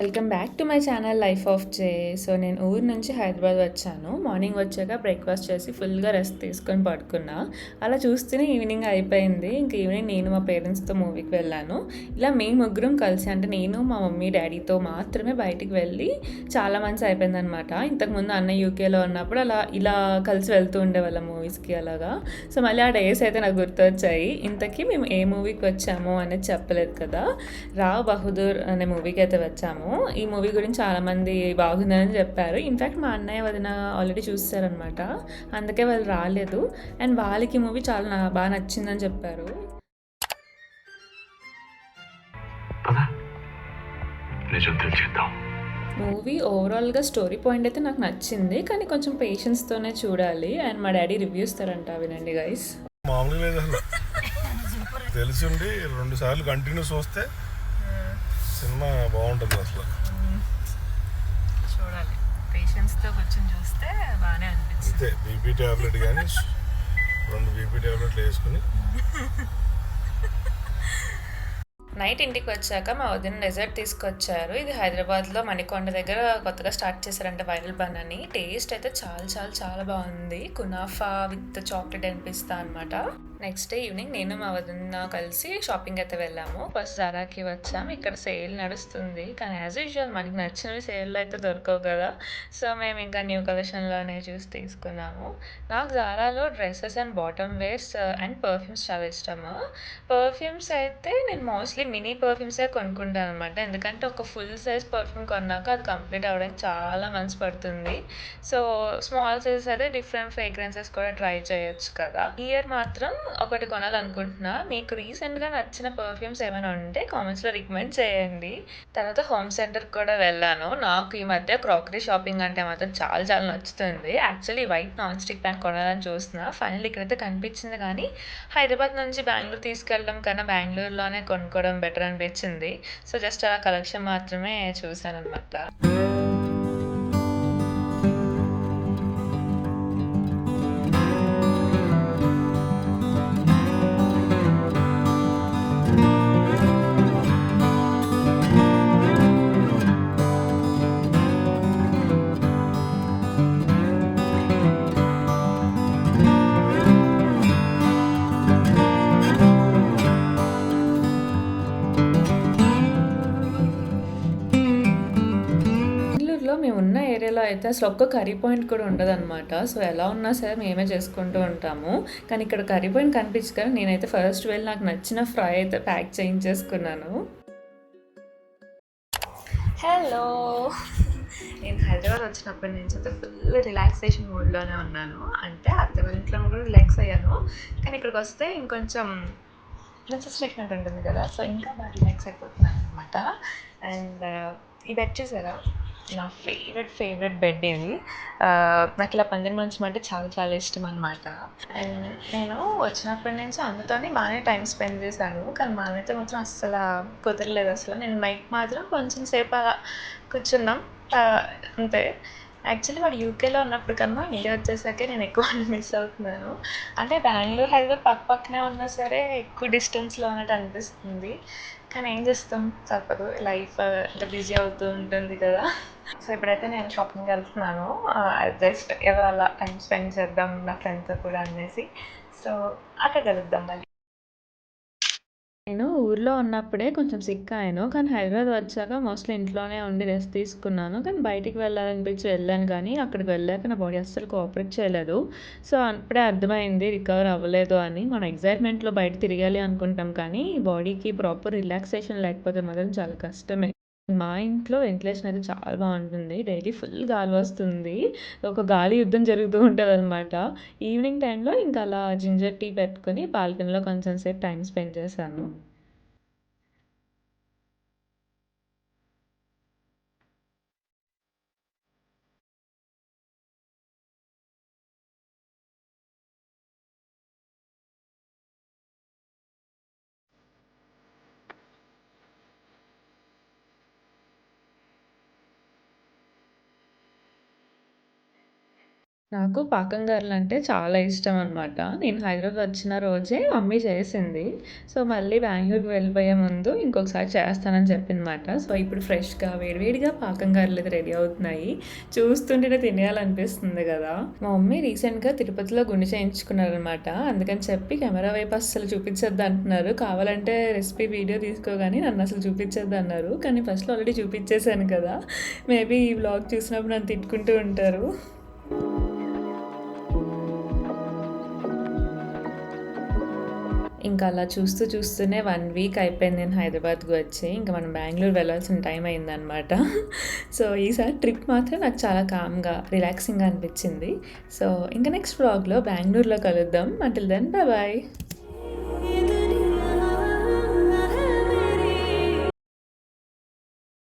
Welcome back to my channel life of J. So నేను ఊరు నుంచి హైదరాబాద్ వచ్చాను. మార్నింగ్ వచ్చాక బ్రేక్ఫాస్ట్ చేసి ఫుల్గా రెస్ట్ తీసుకొని పడుకున్నా. అలా చూస్తూనే ఈవినింగ్ అయిపోయింది. ఇంక ఈవినింగ్ నేను మా పేరెంట్స్తో మూవీకి వెళ్ళాను. ఇలా మేము ముగ్గురం కలిసి, అంటే నేను మా మమ్మీ డాడీతో మాత్రమే బయటికి వెళ్ళి చాలా మంత్స్ అయిపోయిందనమాట. ఇంతకుముందు అన్న యూకేలో ఉన్నప్పుడు ఇలా కలిసి వెళ్తూ ఉండేవాళ్ళం మూవీస్కి అలాగా. సో మళ్ళీ ఆ డేస్ అయితే నాకు గుర్తొచ్చాయి. ఇంతకీ మేము ఏ మూవీకి వచ్చాము అనేది చెప్పలేదు కదా. రావ్ బహదూర్ అనే మూవీకి అయితే వచ్చాము. ఈ మూవీ గురించి చాలామంది బాగుందని చెప్పారు. ఇన్ఫ్యాక్ట్ మా అన్నయ్య వదిన ఆల్రెడీ చూస్తారనమాట. అందుకే వాళ్ళు రాలేదు. అండ్ వాళ్ళకి ఈ మూవీ చాలా బాగా నచ్చిందని చెప్పారు. మూవీ ఓవరాల్గా స్టోరీ పాయింట్ అయితే నాకు నచ్చింది, కానీ కొంచెం పేషెన్స్తోనే చూడాలి. అండ్ మా డాడీ రివ్యూ ఇస్తారంట, వినండి గైస్. మామూలుగా లేదు అసలు. తెలిసి ఉండి 2 సార్లు కంటిన్యూ చూస్తే సినిమా బాగుంటుంది అసలు. చూడాలి, పేషెన్స్తో కూర్చొని చూస్తే బాగానే అనిపించింది. అంతే, బీపీ ట్యాబ్లెట్ కానీ 2 బీపీ ట్యాబ్లెట్లు వేసుకుని నైట్ ఇంటికి వచ్చాక మా వదిన డెజర్ట్ తీసుకొచ్చారు. ఇది హైదరాబాద్లో మణికొండ దగ్గర కొత్తగా స్టార్ట్ చేశారంట, వైరల్ బన్ అని. టేస్ట్ అయితే చాలా చాలా చాలా బాగుంది. కునాఫా విత్ చాక్లెట్ అనిపిస్తా అనమాట. నెక్స్ట్ డే ఈవినింగ్ నేను మా వదిన కలిసి షాపింగ్ అయితే వెళ్ళాము. ఫస్ట్ జారాకి వచ్చాము. ఇక్కడ సేల్ నడుస్తుంది, కానీ యాజ్ యూజువల్ మనకి నచ్చినవి సేల్లో అయితే దొరకవు కదా. సో మేము ఇంకా న్యూ కలెక్షన్లోనే చూసి తీసుకున్నాము. నాకు జారాలో dresses and bottom wears and perfumes చాలా ఇష్టము. పర్ఫ్యూమ్స్ అయితే నేను మోస్ట్లీ మినీ పర్ఫ్యూమ్సే కొనుక్కుంటాను అనమాట. ఎందుకంటే ఒక ఫుల్ సైజ్ పర్ఫ్యూమ్ కొన్నాక అది కంప్లీట్ అవ్వడానికి చాలా మంత్స్ పడుతుంది. సో స్మాల్ సైజ్ అయితే డిఫరెంట్ ఫ్రేగ్రెన్సెస్ కూడా ట్రై చేయొచ్చు కదా. ఈ ఇయర్ మాత్రం ఒకటి కొనాలనుకుంటున్నా. మీకు రీసెంట్గా నచ్చిన పర్ఫ్యూమ్స్ ఏమైనా ఉంటే కామెంట్స్లో రికమెండ్ చేయండి. తర్వాత హోమ్ సెంటర్కి కూడా వెళ్ళాను. నాకు ఈ మధ్య క్రాకరీ షాపింగ్ అంటే మాత్రం చాలా చాలా నచ్చుతుంది. Actually white non stick pan కొనాలని చూస్తున్నా. ఫైనల్ ఇక్కడైతే కనిపించింది, కానీ హైదరాబాద్ నుంచి బెంగళూరు తీసుకెళ్ళడం కన్నా బెంగళూరులోనే కొనుక్కోవడం బెటర్ అనిపించింది. సో జస్ట్ అలా కలెక్షన్ మాత్రమే చూశాను అనమాట. బెంగళూరులో మేమున్న ఏరియాలో అయితే అసలు ఒక్క కర్రీ పాయింట్ కూడా ఉండదన్నమాట. సో ఎలా ఉన్నా సరే మేమే చేసుకుంటూ ఉంటాము. కానీ ఇక్కడ కర్రీ పాయింట్ కనిపించగానే నేనైతే ఫస్ట్ వెళ్ళి నాకు నచ్చిన ఫ్రై అయితే ప్యాక్ చేయించేసుకున్నాను. హలో, నేను హైదరాబాద్ వచ్చినప్పటి నుంచి అయితే ఫుల్ రిలాక్సేషన్ మూడ్లోనే ఉన్నాను. అంటే అత్తగారింట్లో కూడా రిలాక్స్ అయ్యాను, కానీ ఇక్కడికి వస్తే ఇంకొంచెం ప్రిన్సెస్ ట్రీట్మెంట్ ఉంటుంది కదా. సో ఇంకా బాగా రిలాక్స్ అయిపోతున్నాను అనమాట. అండ్ ఈ బెడ్ చూసారా, నా ఫేవరెట్ బెడ్ ఇది. నాకు ఇలా పందిరి మంచం అంటే చాలా చాలా ఇష్టం అనమాట. అండ్ నేను వచ్చినప్పటి నుంచి అందరితోని బాగానే టైం స్పెండ్ చేశాను, కానీ మా అన్నయ్యతో మాత్రం అస్సలు కుదరలేదు. అసలు నేను నైట్ మాత్రం కొంచెం సేపు అలా కూర్చున్నాం, అంతే. యాక్చువల్లీ వాడు యూకేలో ఉన్నప్పుడు కన్నా ఇండియా వచ్చేసాకే నేను ఎక్కువ మిస్ అవుతున్నాను. అంటే బెంగళూరు హైదరాబాద్ పక్క పక్కనే ఉన్నా సరే ఎక్కువ డిస్టెన్స్లో ఉన్నట్టు అనిపిస్తుంది. కానీ ఏం చేస్తాం, తప్పదు, లైఫ్ అంటే బిజీ అవుతూ ఉంటుంది కదా. సో ఇప్పుడైతే నేను షాపింగ్కి వెళ్తున్నాను. జస్ట్ ఏదో అలా టైం స్పెండ్ చేద్దాం నా ఫ్రెండ్స్తో కూడా అనేసి. సో అక్కడ కలుద్దాం మళ్ళీ. నేను ఊర్లో ఉన్నప్పుడే కొంచెం సిక్ అయ్యాను, కానీ హైదరాబాద్ వచ్చాక మోస్ట్లీ ఇంట్లోనే ఉండి రెస్ట్ తీసుకున్నాను. కానీ బయటికి వెళ్ళాలనిపించి వెళ్ళాను, కానీ అక్కడికి వెళ్ళాక నా బాడీ అస్సలు కోఆపరేట్ చేయలేదు. సో అప్పుడే అర్థమైంది రికవర్ అవ్వలేదు అని. మనం ఎగ్జైట్మెంట్లో బయట తిరగాలి అనుకుంటాం, కానీ బాడీకి ప్రాపర్ రిలాక్సేషన్ లేకపోతే మాత్రం చాలా కష్టమే. మా ఇంట్లో వెంటిలేషన్ అయితే చాలా బాగుంటుంది. డైలీ ఫుల్ గాలి వస్తుంది. ఒక గాలి యుద్ధం జరుగుతూ ఉంటుంది అనమాట. ఈవినింగ్ టైంలో ఇంకా అలా జింజర్ టీ పెట్టుకొని బాల్కనీలో కొంచెం సేపు టైం స్పెండ్ చేశాను. నాకు పాకం గారెలంటే చాలా ఇష్టం అనమాట. నేను హైదరాబాద్ వచ్చిన రోజే మమ్మీ చేసింది. సో, మళ్ళీ బెంగుళూరుకి వెళ్ళిపోయే ముందు ఇంకొకసారి చేస్తానని చెప్పిందన్నమాట. సో, ఇప్పుడు ఫ్రెష్‌గా వేడివేడిగా పాకం గారెలయితే రెడీ అవుతున్నాయి. చూస్తుంటేనే తినేయాలనిపిస్తుంది గదా! మా మమ్మీ రీసెంట్‌గా తిరుపతిలో గుండు చేయించుకున్నారనమాట. అందుకని చెప్పి కెమెరా వైపు అస్సలు చూపించొద్దు అంటున్నారు. కావాలంటే రెసిపీ వీడియో తీసుకో గానీ నన్నసలు చూపించొద్దు అన్నారు. కానీ ఫస్ట్‌లో ఆల్రెడీ చూపించేసాను కదా! మేబీ ఈ వ్లాగ్ చూసినప్పుడు నన్ను తిట్టుకుంటూ ఉంటారు. ఇంకా అలా చూస్తూ చూస్తూనే 1 వీక్ అయిపోయింది నేను హైదరాబాద్‌కి వచ్చి. ఇంక మనం బెంగుళూరు వెళ్ళాల్సిన టైం అయిందనమాట. సో, ఈసారి ట్రిప్ మాత్రం నాకు చాలా కామ్‌గా, రిలాక్సింగ్‌గా అనిపించింది. సో, ఇంక నెక్స్ట్ వ్లాగ్‌లో బెంగుళూరులో కలుద్దాం. Until then bye bye.